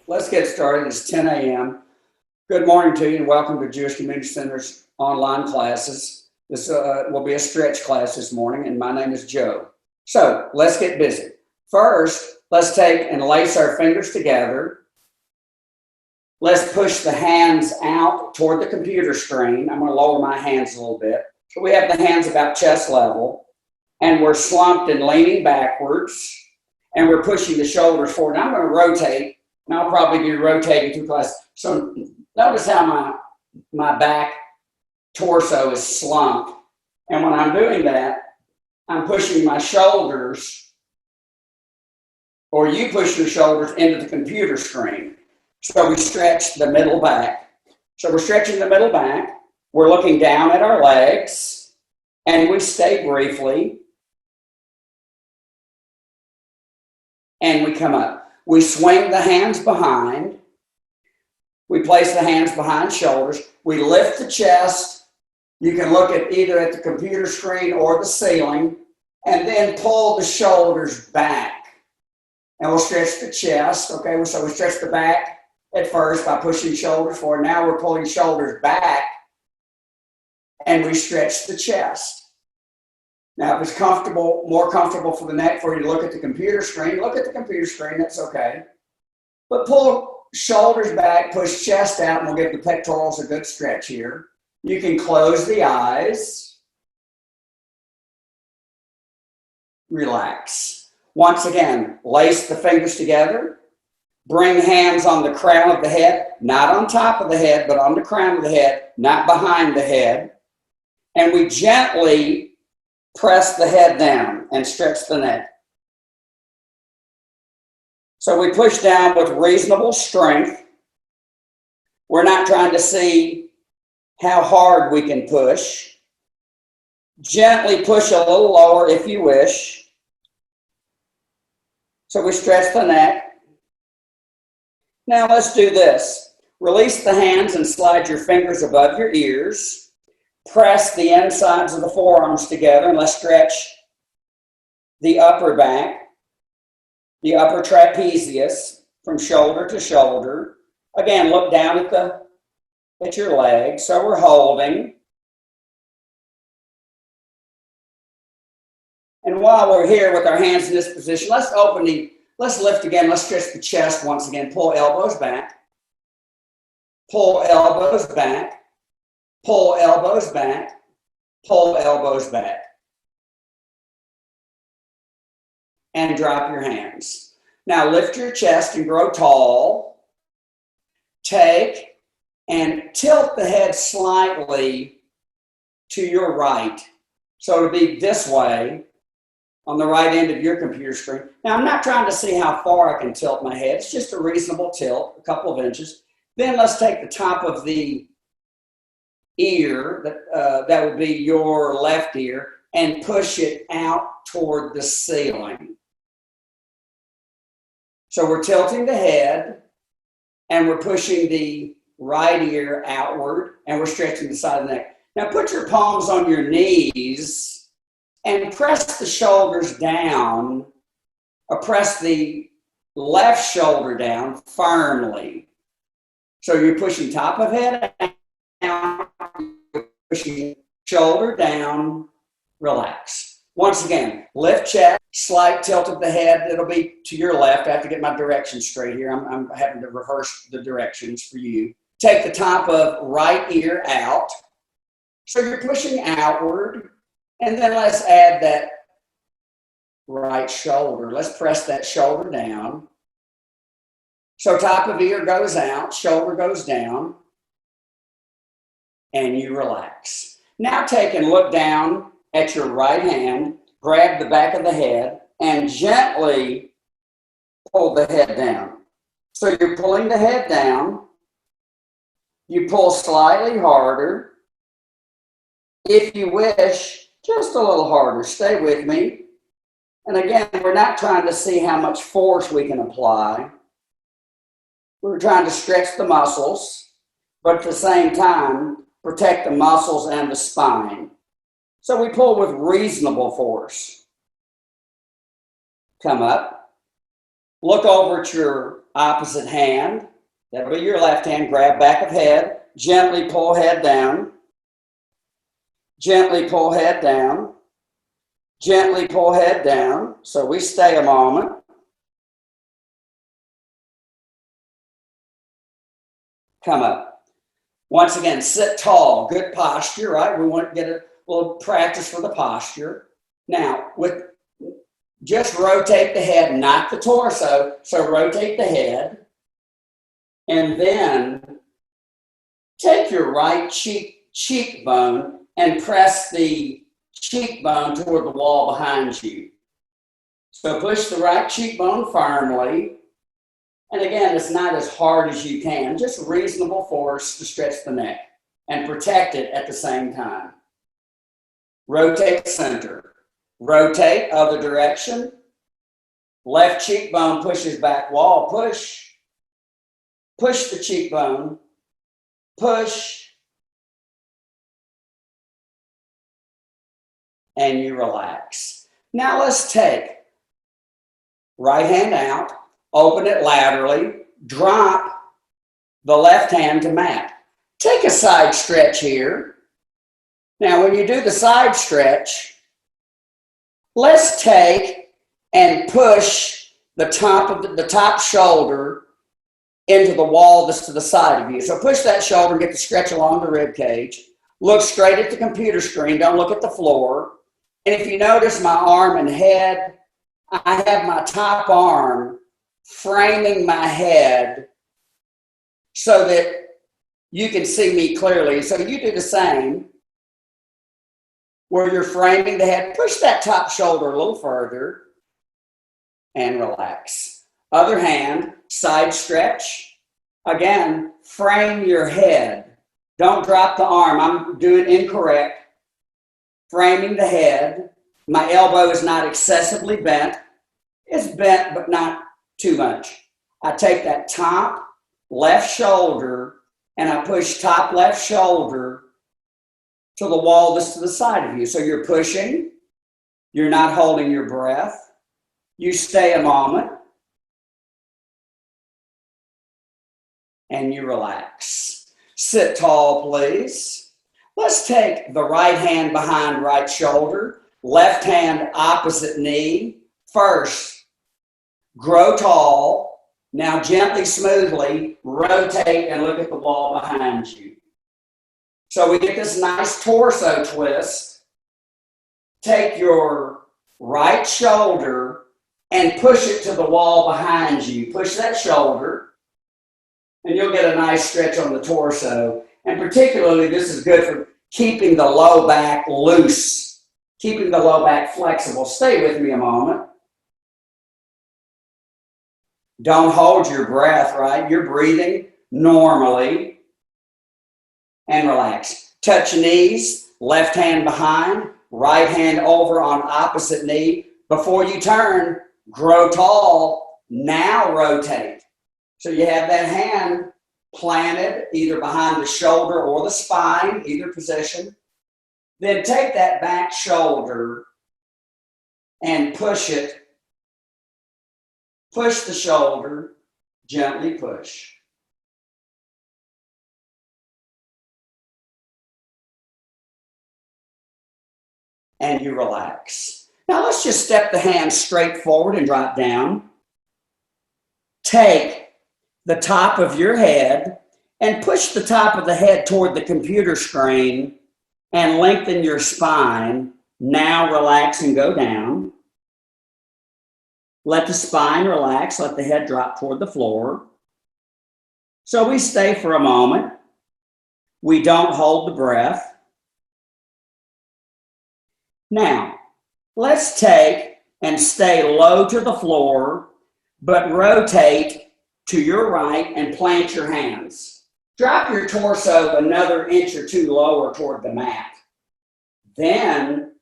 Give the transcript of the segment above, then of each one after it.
let's get started. It's 10 a.m. Good morning to you and welcome to Jewish Community Center's online classes. This will be a stretch class this morning, and my name is Joe. So let's get busy. First, let's take and lace our fingers together. Let's push the hands out toward the computer screen. I'm going to lower my hands a little bit. So we have the hands about chest level, and we're slumped and leaning backwards, and we're pushing the shoulders forward. Now I'm going to rotate, and I'll probably be rotating through class. So notice how my back torso is slumped. And when I'm doing that, I'm pushing my shoulders, or you push your shoulders into the computer screen. So we stretch the middle back. So we're stretching the middle back. We're looking down at our legs, and we stay briefly. And we come up. We swing the hands behind. We place the hands behind shoulders. We lift the chest. You can look at either at the computer screen or the ceiling, and then pull the shoulders back. And we'll stretch the chest. Okay, so we stretch the back at first by pushing shoulders forward. Now we're pulling shoulders back, and we stretch the chest. Now, if it's more comfortable for the neck for you to look at the computer screen, look at the computer screen, that's okay. But pull shoulders back, push chest out, and we'll give the pectorals a good stretch here. You can close the eyes. Relax. Once again, lace the fingers together. Bring hands on the crown of the head, not on top of the head, but on the crown of the head, not behind the head. And we gently press the head down and stretch the neck. So we push down with reasonable strength. We're not trying to see how hard we can push. Gently push a little lower if you wish. So we stretch the neck. Now let's do this. Release the hands and slide your fingers above your ears. Press the insides of the forearms together, and let's stretch the upper back, the upper trapezius from shoulder to shoulder. Again, look down at your legs. So we're holding. And while we're here with our hands in this position, let's lift again. Let's stretch the chest once again. Pull elbows back. Pull elbows back. Pull elbows back, pull elbows back. And drop your hands. Now lift your chest and grow tall. Take and tilt the head slightly to your right. So to be this way on the right end of your computer screen. Now I'm not trying to see how far I can tilt my head. It's just a reasonable tilt, a couple of inches. Then let's take the top of the ear, that would be your left ear, and push it out toward the ceiling. So we're tilting the head, and we're pushing the right ear outward, and we're stretching the side of the neck. Now put your palms on your knees and press the shoulders down, or press the left shoulder down firmly. So you're pushing top of head down, pushing shoulder down, relax. Once again, lift chest, slight tilt of the head. It'll be to your left. I have to get my directions straight here. I'm having to rehearse the directions for you. Take the top of right ear out. So you're pushing outward. And then let's add that right shoulder. Let's press that shoulder down. So top of ear goes out, shoulder goes down. And you relax. Now take and look down at your right hand, grab the back of the head, and gently pull the head down. So you're pulling the head down. You pull slightly harder. If you wish, just a little harder. Stay with me. And again, we're not trying to see how much force we can apply. We're trying to stretch the muscles, but at the same time, protect the muscles and the spine. So we pull with reasonable force. Come up. Look over at your opposite hand. That'll be your left hand. Grab back of head. Gently pull head down. Gently pull head down. Gently pull head down. So we stay a moment. Come up. Once again, sit tall. Good posture, right? We want to get a little practice for the posture. Now, just rotate the head, not the torso. So rotate the head. And then take your right cheekbone and press the cheekbone toward the wall behind you. So push the right cheekbone firmly. And again, it's not as hard as you can, just reasonable force to stretch the neck and protect it at the same time. Rotate center. Rotate other direction. Left cheekbone pushes back wall. Push. Push the cheekbone. Push. And you relax. Now let's take right hand out. Open it laterally, drop the left hand to mat. Take a side stretch here. Now, when you do the side stretch, let's take and push the top shoulder into the wall that's to the side of you. So push that shoulder, get the stretch along the rib cage. Look straight at the computer screen, don't look at the floor. And if you notice my arm and head, I have my top arm framing my head so that you can see me clearly. So you do the same where you're framing the head. Push that top shoulder a little further and relax. Other hand, side stretch. Again, frame your head. Don't drop the arm. I'm doing incorrect. Framing the head. My elbow is not excessively bent. It's bent, but not too much. I take that top left shoulder and I push top left shoulder to the wall that's to the side of you. So you're pushing, you're not holding your breath. You stay a moment and you relax. Sit tall, please. Let's take the right hand behind right shoulder, left hand opposite knee. First, grow tall. Now gently, smoothly rotate and look at the wall behind you. So we get this nice torso twist. Take your right shoulder and push it to the wall behind you. Push that shoulder and you'll get a nice stretch on the torso. And particularly this is good for keeping the low back loose, keeping the low back flexible. Stay with me a moment. Don't hold your breath, right? You're breathing normally and relax. Touch knees, left hand behind, right hand over on opposite knee. Before you turn, grow tall, now rotate. So you have that hand planted either behind the shoulder or the spine, either position. Then take that back shoulder and push it. Push the shoulder, gently push. And you relax. Now let's just step the hand straight forward and drop down. Take the top of your head and push the top of the head toward the computer screen and lengthen your spine. Now relax and go down. Let the spine relax, let the head drop toward the floor. So we stay for a moment. We don't hold the breath. Now, let's take and stay low to the floor, but rotate to your right and plant your hands. Drop your torso another inch or two lower toward the mat. Then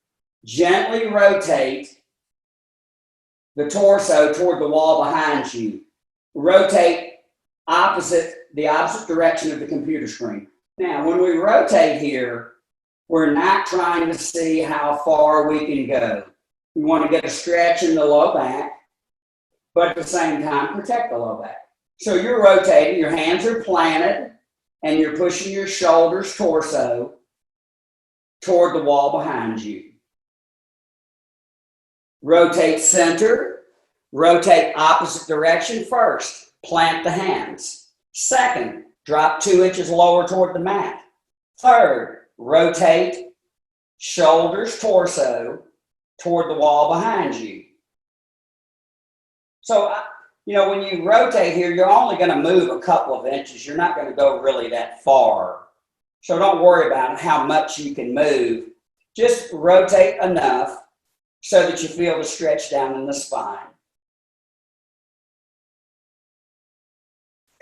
gently rotate the torso toward the wall behind you. Rotate the opposite direction of the computer screen. Now, when we rotate here, we're not trying to see how far we can go. We want to get a stretch in the low back, but at the same time, protect the low back. So you're rotating, your hands are planted, and you're pushing your shoulders, torso toward the wall behind you. Rotate center, rotate opposite direction first, plant the hands. Second, drop 2 inches lower toward the mat. Third, rotate shoulders, torso toward the wall behind you. So, when you rotate here, you're only going to move a couple of inches. You're not going to go really that far. So don't worry about how much you can move. Just rotate enough so that you feel the stretch down in the spine.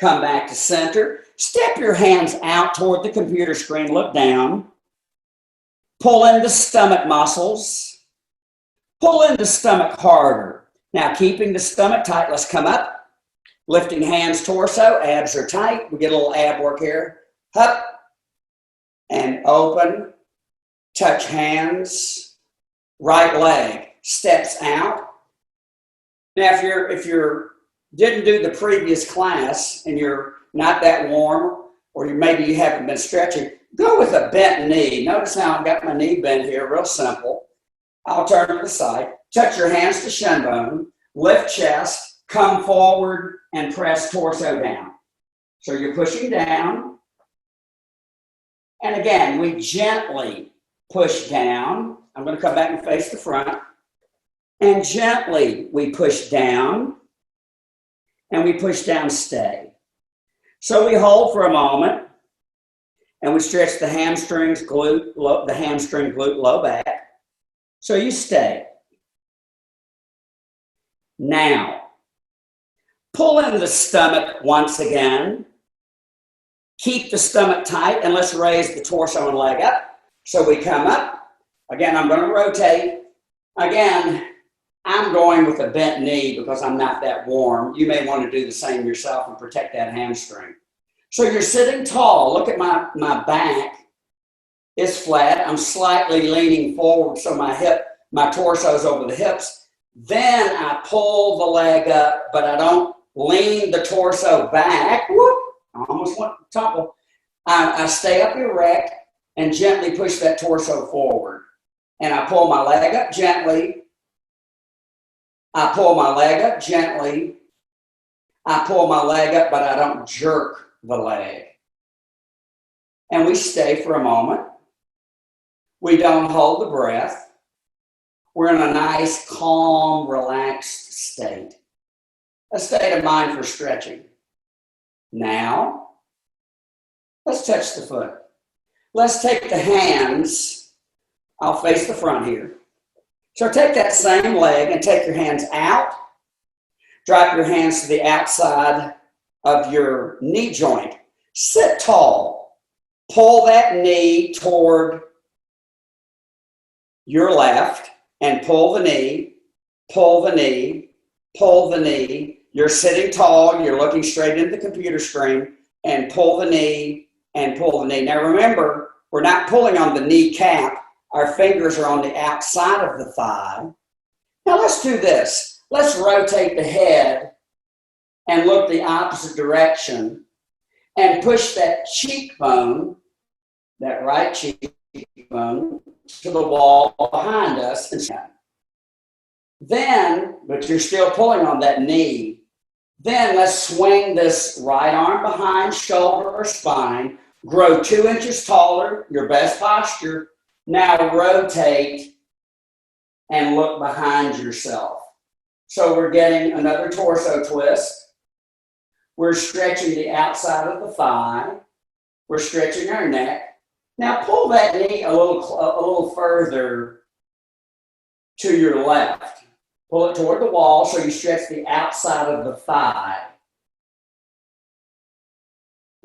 Come back to center. Step your hands out toward the computer screen. Look down. Pull in the stomach muscles. Pull in the stomach harder. Now, keeping the stomach tight, let's come up. Lifting hands, torso, abs are tight. We get a little ab work here. Up and open. Touch hands. Right leg steps out. Now, if you're didn't do the previous class and you're not that warm, or maybe you haven't been stretching, go with a bent knee. Notice how I've got my knee bent here, real simple. I'll turn to the side. Touch your hands to shin bone. Lift chest. Come forward and press torso down. So you're pushing down. And again, we gently push down. I'm going to come back and face the front. And gently we push down. And we push down, stay. So we hold for a moment. And we stretch the hamstrings, glute, low back. So you stay. Now, pull in the stomach once again. Keep the stomach tight, and let's raise the torso and leg up. So we come up. Again, I'm going to rotate. Again, I'm going with a bent knee because I'm not that warm. You may want to do the same yourself and protect that hamstring. So you're sitting tall. Look at my back is flat. I'm slightly leaning forward so my torso's over the hips. Then I pull the leg up, but I don't lean the torso back. Whoop! I almost went to topple. I stay up erect and gently push that torso forward. And I pull my leg up gently. I pull my leg up gently. I pull my leg up, but I don't jerk the leg. And we stay for a moment. We don't hold the breath. We're in a nice, calm, relaxed state. A state of mind for stretching. Now, let's touch the foot. Let's take the hands. I'll face the front here. So take that same leg and take your hands out. Drop your hands to the outside of your knee joint. Sit tall. Pull that knee toward your left and pull the knee, pull the knee, pull the knee. You're sitting tall. You're looking straight into the computer screen and pull the knee and pull the knee. Now remember, we're not pulling on the kneecap. Our fingers are on the outside of the thigh. Now let's do this. Let's rotate the head and look the opposite direction and push that cheekbone, that right cheekbone, to the wall behind us. Then, but you're still pulling on that knee. Then let's swing this right arm behind shoulder or spine. Grow 2 inches taller, your best posture. Now rotate and look behind yourself. So we're getting another torso twist. We're stretching the outside of the thigh. We're stretching our neck. Now pull that knee a little further to your left. Pull it toward the wall so you stretch the outside of the thigh.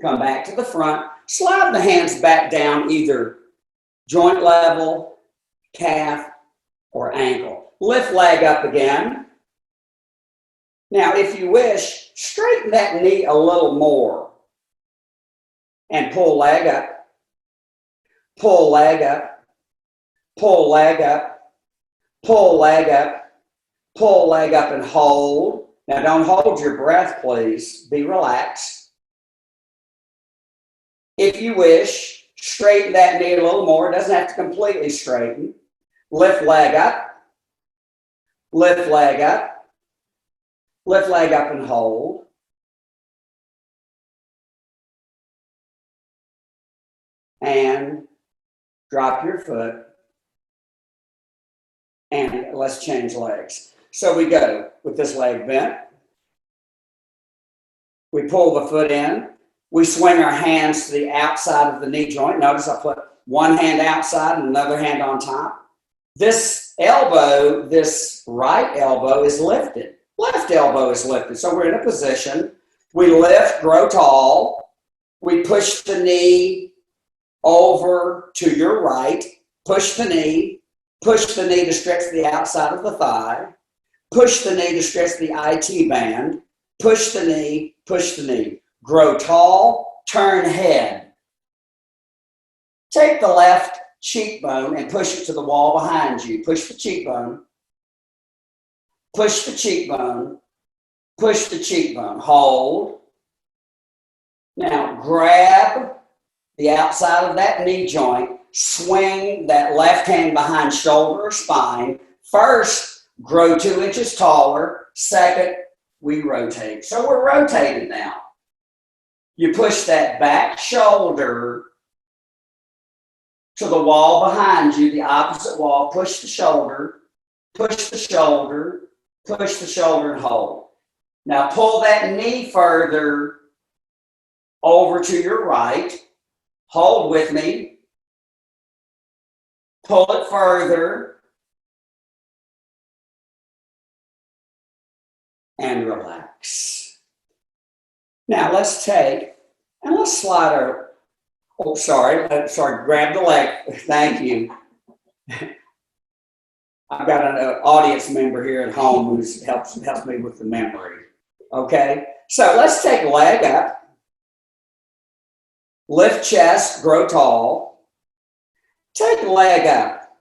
Come back to the front. Slide the hands back down either joint level, calf, or ankle. Lift leg up again. Now, if you wish, straighten that knee a little more and pull leg up, pull leg up, pull leg up, pull leg up, pull leg up and hold. Now don't hold your breath, please. Be relaxed. If you wish, straighten that knee a little more. It doesn't have to completely straighten. Lift leg up. Lift leg up. Lift leg up and hold. And drop your foot. And let's change legs. So we go with this leg bent. We pull the foot in. We swing our hands to the outside of the knee joint. Notice I put one hand outside and another hand on top. This elbow, this right elbow is lifted. Left elbow is lifted. So we're in a position. We lift, grow tall. We push the knee over to your right. Push the knee. Push the knee to stretch the outside of the thigh. Push the knee to stretch the IT band. Push the knee, push the knee. Grow tall, turn head. Take the left cheekbone and push it to the wall behind you. Push the cheekbone. Push the cheekbone. Push the cheekbone. Hold. Now grab the outside of that knee joint. Swing that left hand behind shoulder or spine. First, grow 2 inches taller. Second, we rotate. So we're rotating now. You push that back shoulder to the wall behind you, the opposite wall. Push the shoulder, push the shoulder, push the shoulder and hold. Now pull that knee further over to your right. Hold with me. Pull it further. And relax. Now let's take and let's slide our, grab the leg. Thank you. I've got an audience member here at home who helps me with the memory. Okay, so let's take leg up, lift chest, grow tall. Take leg up,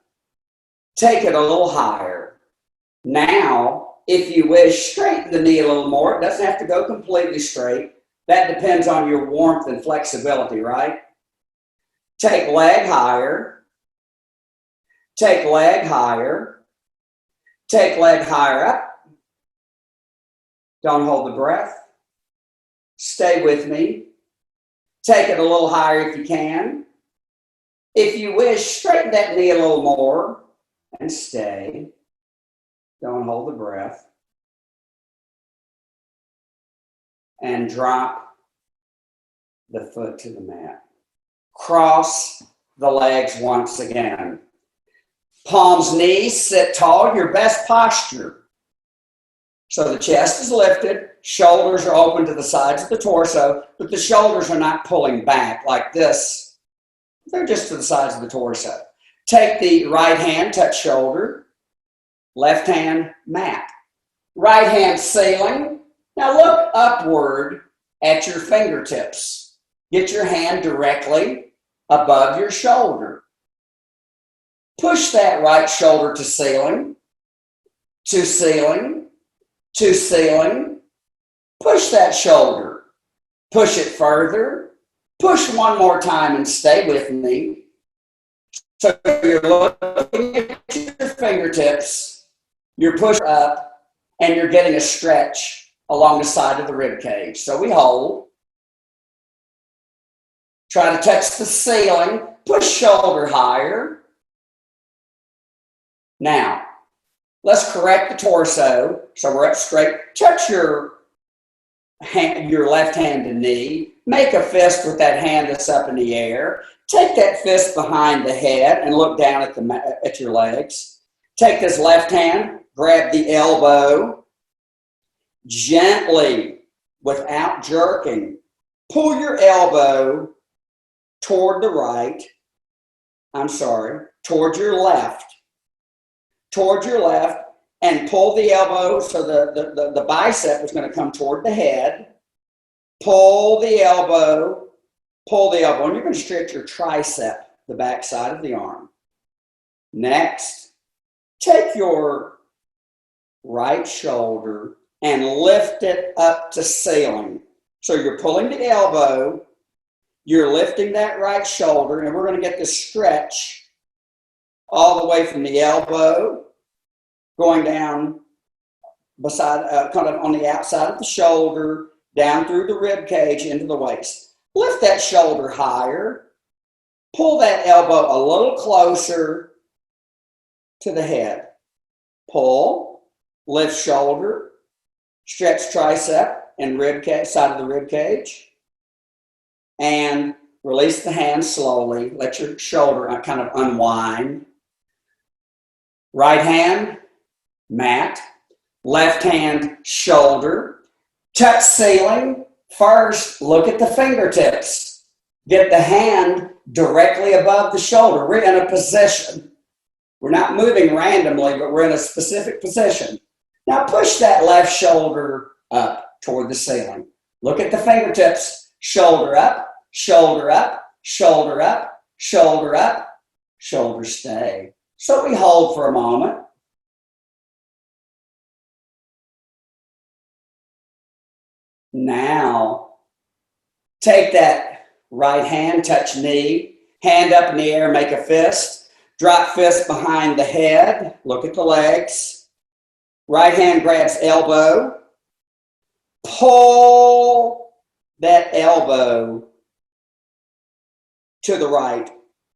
take it a little higher. Now, if you wish, straighten the knee a little more. It doesn't have to go completely straight. That depends on your warmth and flexibility, right? Take leg higher. Take leg higher. Take leg higher up. Don't hold the breath. Stay with me. Take it a little higher if you can. If you wish, straighten that knee a little more and stay. Don't hold the breath. And drop the foot to the mat. Cross the legs once again. Palms, knees, sit tall, your best posture. So the chest is lifted, shoulders are open to the sides of the torso, but the shoulders are not pulling back like this. They're just to the sides of the torso. Take the right hand, touch shoulder. Left hand, mat. Right hand, ceiling. Now look upward at your fingertips. Get your hand directly above your shoulder. Push that right shoulder to ceiling, to ceiling, to ceiling. Push that shoulder. Push it further. Push one more time and stay with me. So you're looking at your fingertips, you're pushing up, and you're getting a stretch along the side of the rib cage. So we hold. Try to touch the ceiling. Push shoulder higher. Now, let's correct the torso. So we're up straight. Touch your left hand to knee. Make a fist with that hand that's up in the air. Take that fist behind the head and look down at your legs. Take this left hand, grab the elbow. Gently, without jerking, pull your elbow toward the right. Toward your left. Toward your left, and pull the elbow so the bicep is going to come toward the head. Pull the elbow, and you're going to stretch your tricep, the back side of the arm. Next, take your right shoulder and lift it up to ceiling. So you're pulling the elbow, you're lifting that right shoulder, and we're going to get this stretch all the way from the elbow, going down beside, kind of on the outside of the shoulder, down through the rib cage into the waist. Lift that shoulder higher. Pull that elbow a little closer to the head. Pull, lift shoulder, stretch tricep and rib cage, side of the rib cage, and release the hand slowly. Let your shoulder kind of unwind. Right hand, mat. Left hand, shoulder. Touch ceiling. First, look at the fingertips. Get the hand directly above the shoulder. We're in a position. We're not moving randomly, but we're in a specific position. Now push that left shoulder up toward the ceiling. Look at the fingertips. Shoulder up, shoulder up, shoulder up, shoulder up, shoulder stay. So we hold for a moment. Now, take that right hand, touch knee, hand up in the air, make a fist. Drop fist behind the head. Look at the legs. Right hand grabs elbow. Pull that elbow to the right.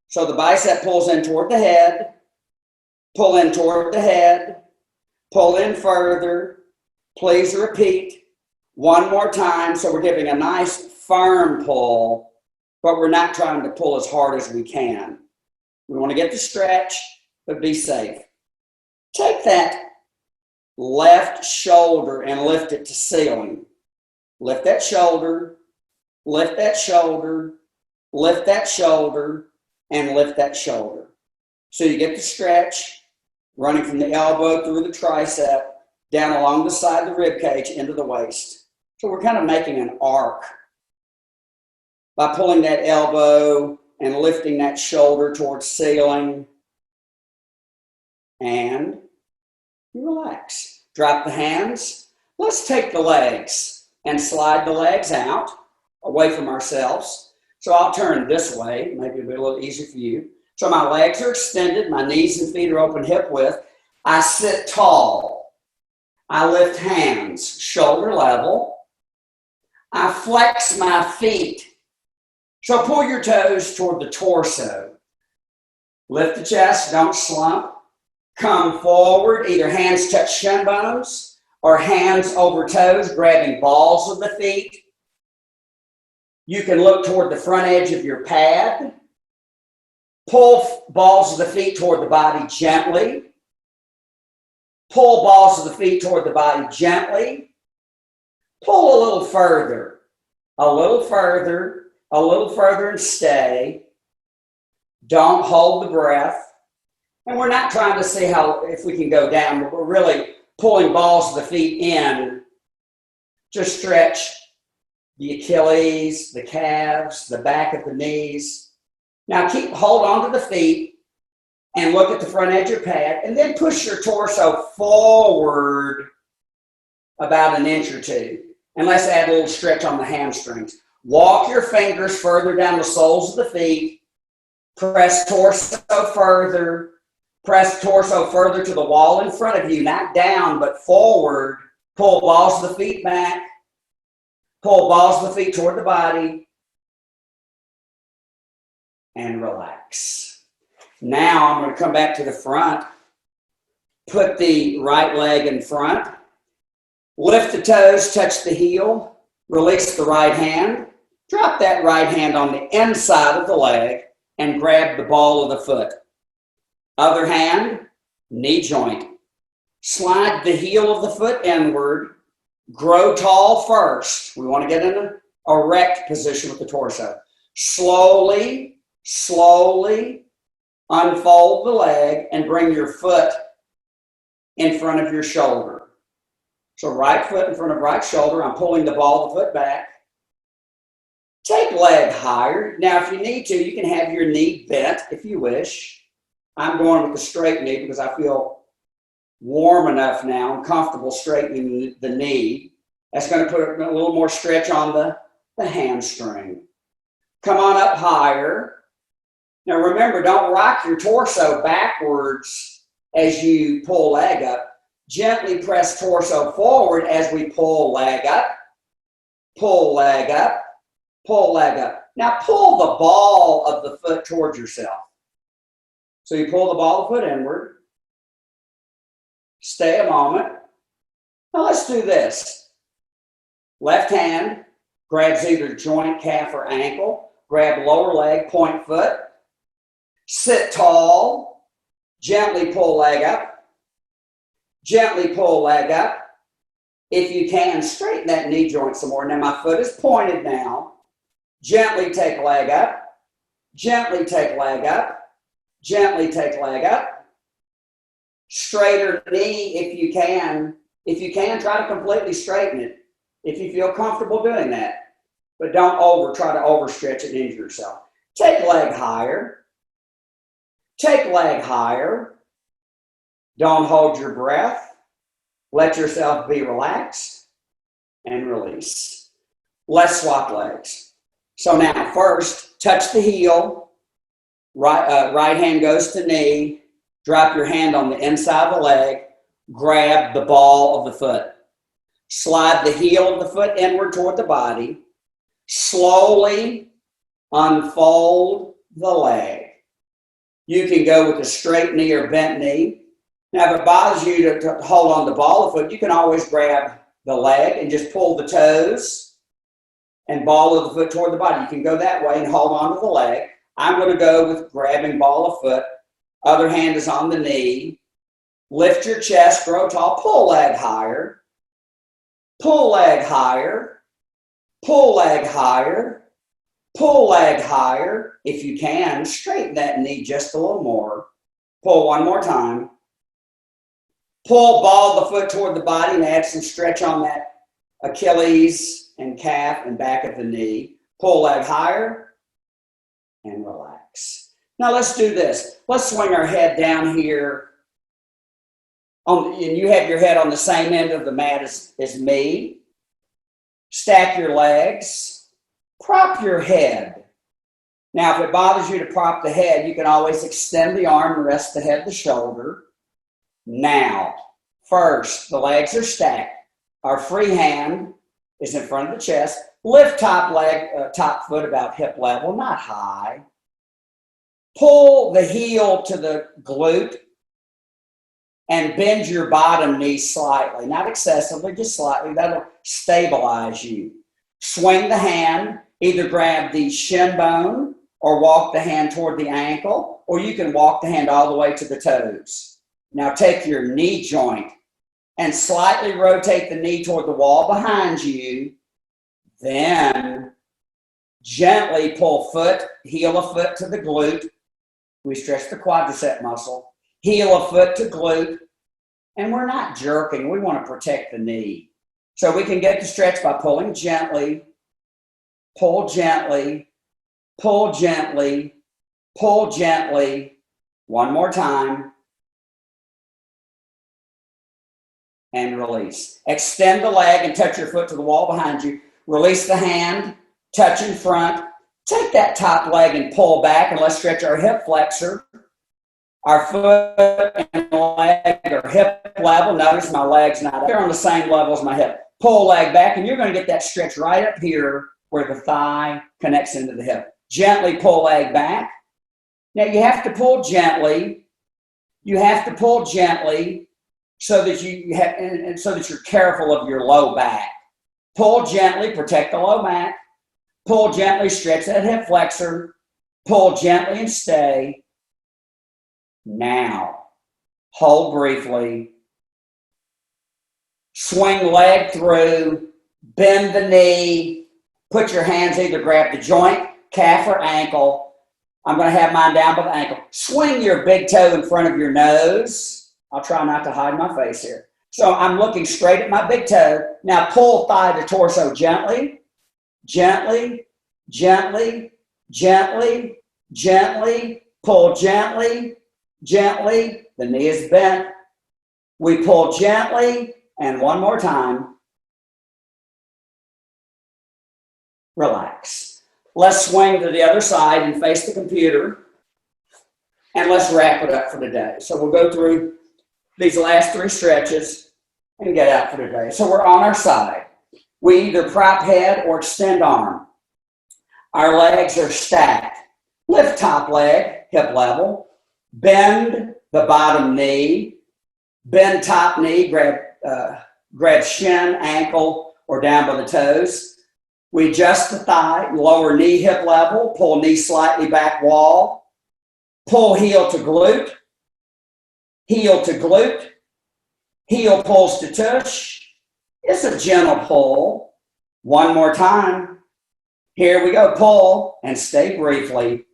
So the bicep pulls in toward the head. Pull in toward the head. Pull in further. Please repeat. One more time, so we're giving a nice firm pull, but we're not trying to pull as hard as we can. We want to get the stretch, but be safe. Take that left shoulder and lift it to ceiling. Lift that shoulder, lift that shoulder, lift that shoulder, and lift that shoulder. So you get the stretch, running from the elbow through the tricep, down along the side of the rib cage into the waist. So we're kind of making an arc by pulling that elbow and lifting that shoulder towards ceiling. And you relax. Drop the hands. Let's take the legs and slide the legs out away from ourselves. So I'll turn this way. Maybe it'll be a little easier for you. So my legs are extended. My knees and feet are open hip width. I sit tall. I lift hands shoulder level. I flex my feet. So pull your toes toward the torso. Lift the chest, don't slump. Come forward, either hands touch shin bones or hands over toes, grabbing balls of the feet. You can look toward the front edge of your pad. Pull balls of the feet toward the body gently. Pull balls of the feet toward the body gently. Pull a little further, a little further, a little further, and stay. Don't hold the breath. And we're not trying to see if we can go down, but we're really pulling balls of the feet in to stretch the Achilles, the calves, the back of the knees. Now hold on to the feet and look at the front edge of your pad, and then push your torso forward about an inch or two. And let's add a little stretch on the hamstrings. Walk your fingers further down the soles of the feet. Press torso further. Press torso further to the wall in front of you, not down, but forward. Pull balls of the feet back. Pull balls of the feet toward the body. And relax. Now I'm going to come back to the front. Put the right leg in front. Lift the toes, touch the heel. Release the right hand. Drop that right hand on the inside of the leg and grab the ball of the foot. Other hand, knee joint. Slide the heel of the foot inward. Grow tall first. We want to get in an erect position with the torso. Slowly, slowly unfold the leg and bring your foot in front of your shoulder. So right foot in front of right shoulder. I'm pulling the ball of the foot back. Take leg higher. Now, if you need to, you can have your knee bent if you wish. I'm going with the straight knee because I feel warm enough now and comfortable straightening the knee. That's going to put a little more stretch on the hamstring. Come on up higher. Now remember, don't rock your torso backwards as you pull leg up. Gently press torso forward as we pull leg up, pull leg up, pull leg up. Now pull the ball of the foot towards yourself. So you pull the ball of the foot inward. Stay a moment. Now let's do this. Left hand grabs either joint, calf, or ankle. Grab lower leg, point foot. Sit tall. Gently pull leg up. Gently pull leg up. If you can, straighten that knee joint some more. Now my foot is pointed now. Gently take leg up. Gently take leg up. Gently take leg up. Straighter knee if you can. If you can, try to completely straighten it if you feel comfortable doing that. But don't try to overstretch it and injure yourself. Take leg higher. Take leg higher. Don't hold your breath. Let yourself be relaxed and release. Let's swap legs. So now first, touch the heel. Right hand goes to knee. Drop your hand on the inside of the leg. Grab the ball of the foot. Slide the heel of the foot inward toward the body. Slowly unfold the leg. You can go with a straight knee or bent knee. Now, if it bothers you to hold on the ball of the foot, you can always grab the leg and just pull the toes and ball of the foot toward the body. You can go that way and hold on to the leg. I'm going to go with grabbing ball of foot. Other hand is on the knee. Lift your chest, grow tall, pull leg higher. Pull leg higher. Pull leg higher. Pull leg higher. If you can, straighten that knee just a little more. Pull one more time. Pull ball of the foot toward the body and add some stretch on that Achilles and calf and back of the knee. Pull leg higher and relax. Now let's do this. Let's swing our head down here. And you have your head on the same end of the mat as me. Stack your legs. Prop your head. Now, if it bothers you to prop the head, you can always extend the arm and rest the head, the shoulder. Now, first, the legs are stacked. Our free hand is in front of the chest. Lift top foot about hip level, not high. Pull the heel to the glute and bend your bottom knee slightly, not excessively, just slightly. That'll stabilize you. Swing the hand, either grab the shin bone or walk the hand toward the ankle, or you can walk the hand all the way to the toes. Now take your knee joint and slightly rotate the knee toward the wall behind you. Then gently pull heel of foot to the glute. We stretch the quadricep muscle. Heel of foot to glute. And we're not jerking. We want to protect the knee. So we can get the stretch by pulling gently, pull gently, pull gently, pull gently. One more time. And release. Extend the leg and touch your foot to the wall behind you. Release the hand, touch in front. Take that top leg and pull back, and let's stretch our hip flexor. Our foot and leg are hip level. Notice my leg's not up. They're on the same level as my hip. Pull leg back, and you're going to get that stretch right up here where the thigh connects into the hip. Gently pull leg back. Now you have to pull gently. You have to pull gently so that so that you're careful of your low back. Pull gently, protect the low back. Pull gently, stretch that hip flexor. Pull gently and stay. Now, hold briefly. Swing leg through, bend the knee. Put your hands, either grab the joint, calf, or ankle. I'm going to have mine down by the ankle. Swing your big toe in front of your nose. I'll try not to hide my face here. So I'm looking straight at my big toe. Now pull thigh to torso gently, gently, gently, gently, gently. Pull gently, gently. The knee is bent. We pull gently, and one more time. Relax. Let's swing to the other side and face the computer. And let's wrap it up for today. So we'll go through these last 3 stretches and get out for today. So we're on our side. We either prop head or extend arm. Our legs are stacked. Lift top leg, hip level. Bend the bottom knee. Bend top knee, grab shin, ankle, or down by the toes. We adjust the thigh, lower knee, hip level. Pull knee slightly back wall. Pull heel to glute. Heel to glute. Heel pulls to tush. It's a gentle pull. One more time. Here we go. Pull and stay briefly.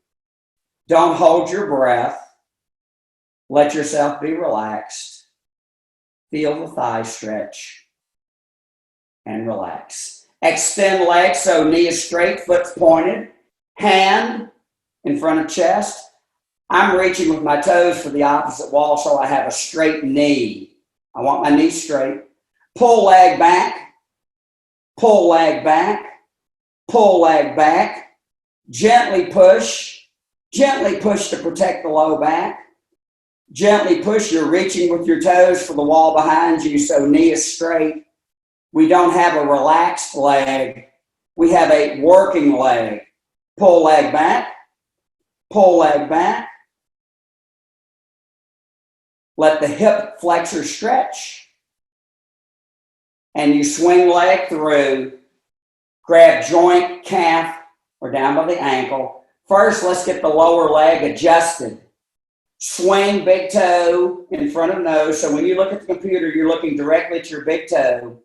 Don't hold your breath. Let yourself be relaxed. Feel the thigh stretch and relax. Extend legs so knee is straight, foot's pointed. Hand in front of chest. I'm reaching with my toes for the opposite wall so I have a straight knee. I want my knee straight. Pull leg back. Pull leg back. Pull leg back. Gently push. Gently push to protect the low back. Gently push. You're reaching with your toes for the wall behind you so knee is straight. We don't have a relaxed leg. We have a working leg. Pull leg back. Pull leg back. Let the hip flexor stretch. And you swing leg through. Grab joint, calf, or down by the ankle. First, let's get the lower leg adjusted. Swing big toe in front of nose. So when you look at the computer, you're looking directly at your big toe.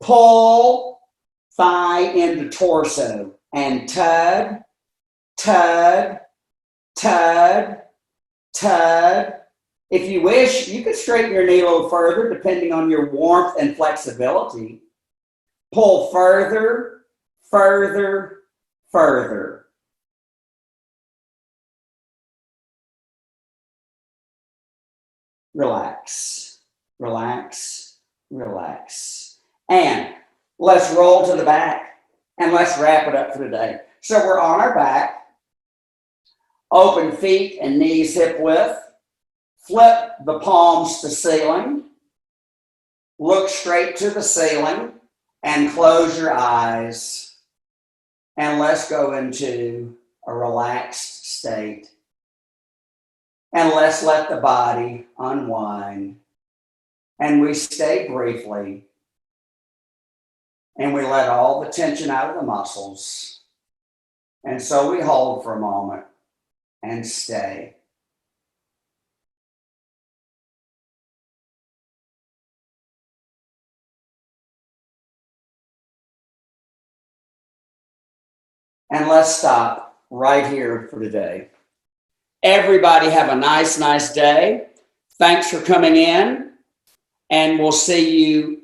Pull thigh into torso and tug, tug, tug, tug. If you wish, you could straighten your knee a little further depending on your warmth and flexibility. Pull further, further, further. Relax, relax, relax. And let's roll to the back and let's wrap it up for today. So we're on our back. Open feet and knees hip width. Flip the palms to ceiling. Look straight to the ceiling and close your eyes. And let's go into a relaxed state. And let's let the body unwind. And we stay briefly. And we let all the tension out of the muscles. And so we hold for a moment and stay. And let's stop right here for today. Everybody have a nice day. Thanks for coming in. And we'll see you